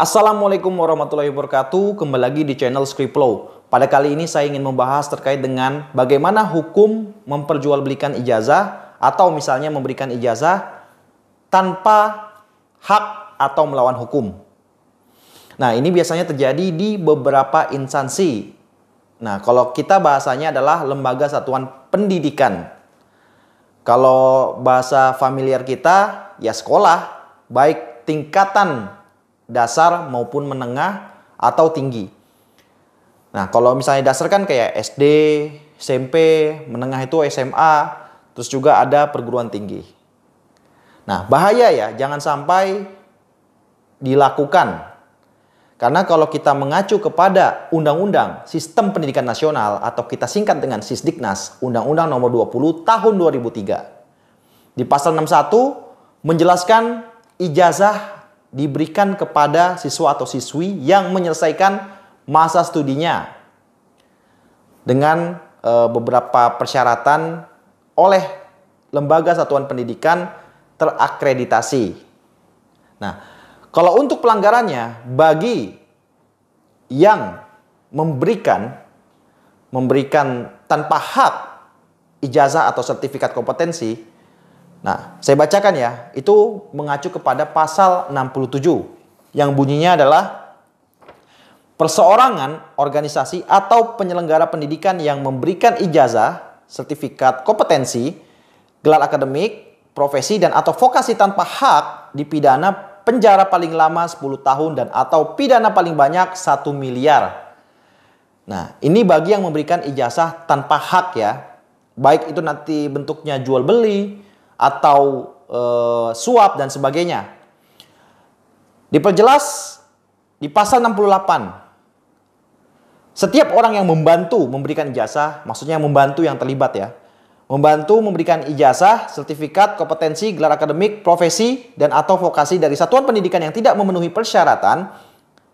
Assalamualaikum warahmatullahi wabarakatuh. Kembali lagi di channel Skriplo. Pada kali ini saya ingin membahas terkait dengan bagaimana hukum memperjualbelikan ijazah atau misalnya memberikan ijazah tanpa hak atau melawan hukum. Nah, ini biasanya terjadi di beberapa instansi. Nah, kalau kita bahasanya adalah lembaga satuan pendidikan. Kalau bahasa familiar kita ya sekolah, baik tingkatan dasar maupun menengah atau tinggi. Nah, kalau misalnya dasar kan kayak SD, SMP, menengah itu SMA, terus juga ada perguruan tinggi. Nah, bahaya ya, jangan sampai dilakukan. Karena kalau kita mengacu kepada Undang-Undang Sistem Pendidikan Nasional atau kita singkat dengan Sisdiknas, Undang-Undang Nomor 20 Tahun 2003. Di pasal 61 menjelaskan ijazah diberikan kepada siswa atau siswi yang menyelesaikan masa studinya dengan beberapa persyaratan oleh lembaga satuan pendidikan terakreditasi. Nah, kalau untuk pelanggarannya bagi yang memberikan tanpa hak ijazah atau sertifikat kompetensi. Nah, saya bacakan ya, itu mengacu kepada pasal 67 yang bunyinya adalah perseorangan, organisasi atau penyelenggara pendidikan yang memberikan ijazah, sertifikat kompetensi, gelar akademik, profesi dan atau vokasi tanpa hak dipidana penjara paling lama 10 tahun dan atau pidana paling banyak 1 miliar. Nah, ini bagi yang memberikan ijazah tanpa hak ya. Baik itu nanti bentuknya jual beli atau suap dan sebagainya. Diperjelas di pasal 68. Setiap orang yang membantu memberikan ijazah, maksudnya membantu yang terlibat ya. Membantu memberikan ijazah, sertifikat, kompetensi, gelar akademik, profesi, dan atau vokasi dari satuan pendidikan yang tidak memenuhi persyaratan,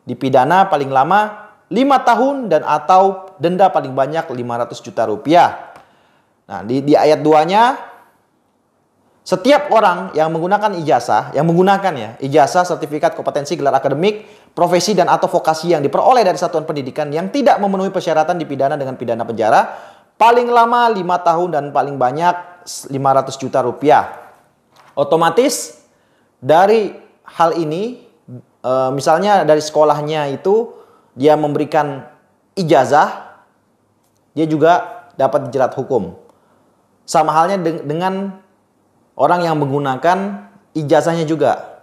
dipidana paling lama 5 tahun dan atau denda paling banyak 500 juta rupiah. Nah, di ayat 2-nya, setiap orang yang menggunakan ijazah, ijazah, sertifikat, kompetensi, gelar akademik, profesi, dan atau vokasi yang diperoleh dari satuan pendidikan yang tidak memenuhi persyaratan dipidana dengan pidana penjara, paling lama 5 tahun dan paling banyak 500 juta rupiah. Otomatis dari hal ini, misalnya dari sekolahnya itu, dia memberikan ijazah, dia juga dapat dijerat hukum. Sama halnya dengan orang yang menggunakan ijazahnya juga.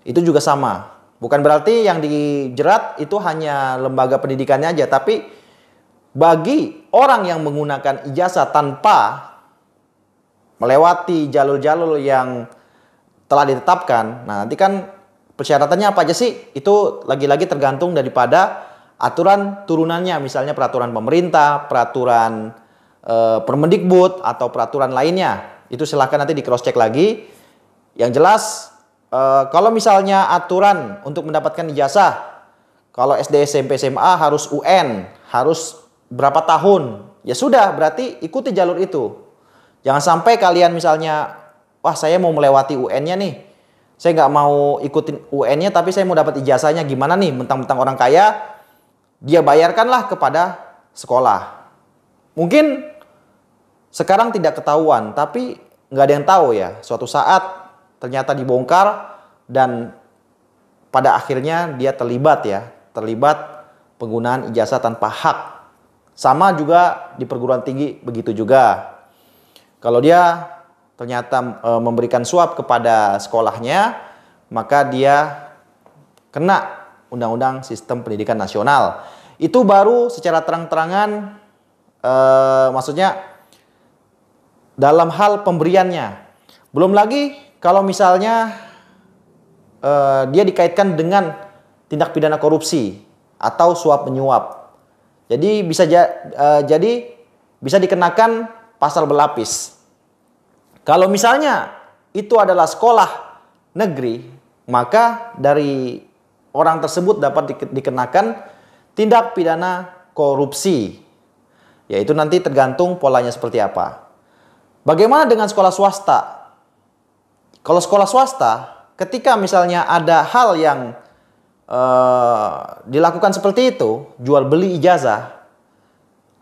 Itu juga sama. Bukan berarti yang dijerat itu hanya lembaga pendidikannya aja. Tapi bagi orang yang menggunakan ijazah tanpa melewati jalur-jalur yang telah ditetapkan. Nah, nanti kan persyaratannya apa aja sih? Itu lagi-lagi tergantung daripada aturan turunannya. Misalnya peraturan pemerintah, peraturan Permendikbud, atau peraturan lainnya. Itu silahkan nanti di cross check lagi. Yang jelas kalau misalnya aturan untuk mendapatkan ijazah, kalau SD, SMP, SMA harus UN, harus berapa tahun, ya sudah berarti ikuti jalur itu. Jangan sampai kalian misalnya, wah saya mau melewati UN-nya nih, saya nggak mau ikutin UN-nya tapi saya mau dapat ijazahnya, gimana nih, mentang-mentang orang kaya, dia bayarkanlah kepada sekolah. Mungkin sekarang tidak ketahuan, tapi nggak ada yang tahu ya. Suatu saat ternyata dibongkar dan pada akhirnya dia terlibat penggunaan ijazah tanpa hak. Sama juga di perguruan tinggi begitu juga. Kalau dia ternyata memberikan suap kepada sekolahnya, maka dia kena Undang-Undang Sistem Pendidikan Nasional. Itu baru secara terang-terangan, maksudnya dalam hal pemberiannya. Belum lagi kalau misalnya dia dikaitkan dengan tindak pidana korupsi atau suap menyuap. Jadi bisa dikenakan pasal berlapis. Kalau misalnya itu adalah sekolah negeri, maka dari orang tersebut dapat dikenakan tindak pidana korupsi. Yaitu nanti tergantung polanya seperti apa. Bagaimana dengan sekolah swasta? Kalau sekolah swasta, ketika misalnya ada hal yang dilakukan seperti itu, jual beli ijazah,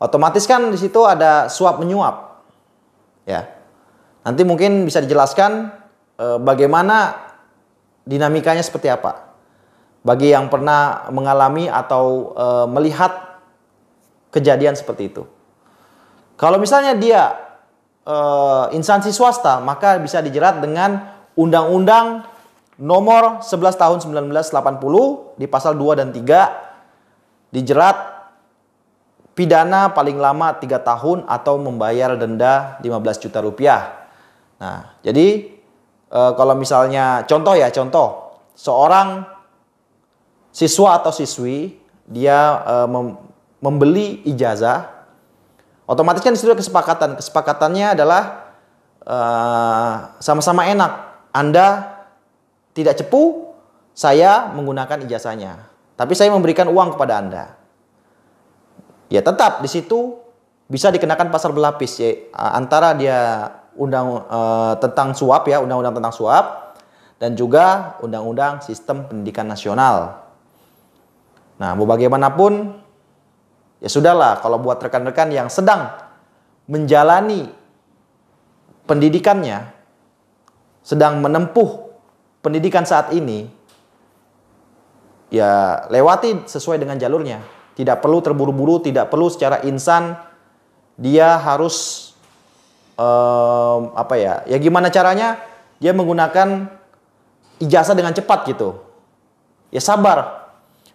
otomatis kan di situ ada suap menyuap, ya. Nanti mungkin bisa dijelaskan bagaimana dinamikanya seperti apa. Bagi yang pernah mengalami atau melihat kejadian seperti itu. Kalau misalnya dia instansi swasta, maka bisa dijerat dengan Undang-Undang Nomor 11 Tahun 1980 di pasal 2 dan 3, dijerat pidana paling lama 3 tahun atau membayar denda 15 juta rupiah. Nah, jadi kalau misalnya contoh, seorang siswa atau siswi dia membeli ijazah, otomatis kan disitu kesepakatan. Kesepakatannya adalah sama-sama enak. Anda tidak cepu, saya menggunakan ijazahnya. Tapi saya memberikan uang kepada Anda. Ya tetap di situ bisa dikenakan pasal berlapis, ya, antara dia tentang suap, ya, undang-undang tentang suap, dan juga undang-undang sistem pendidikan nasional. Nah, mau bagaimanapun, ya sudahlah, kalau buat rekan-rekan yang sedang menjalani pendidikannya, sedang menempuh pendidikan saat ini, ya lewati sesuai dengan jalurnya. Tidak perlu terburu-buru, tidak perlu secara insan dia harus ya gimana caranya dia menggunakan ijazah dengan cepat gitu. Ya sabar.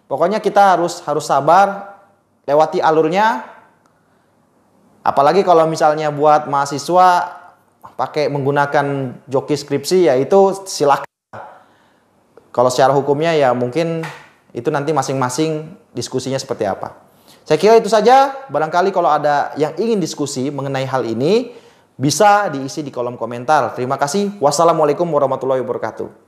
Pokoknya kita harus sabar, lewati alurnya. Apalagi kalau misalnya buat mahasiswa pakai menggunakan joki skripsi, ya itu silakan. Kalau secara hukumnya ya mungkin itu nanti masing-masing diskusinya seperti apa. Saya kira itu saja. Barangkali kalau ada yang ingin diskusi mengenai hal ini, bisa diisi di kolom komentar. Terima kasih. Wassalamualaikum warahmatullahi wabarakatuh.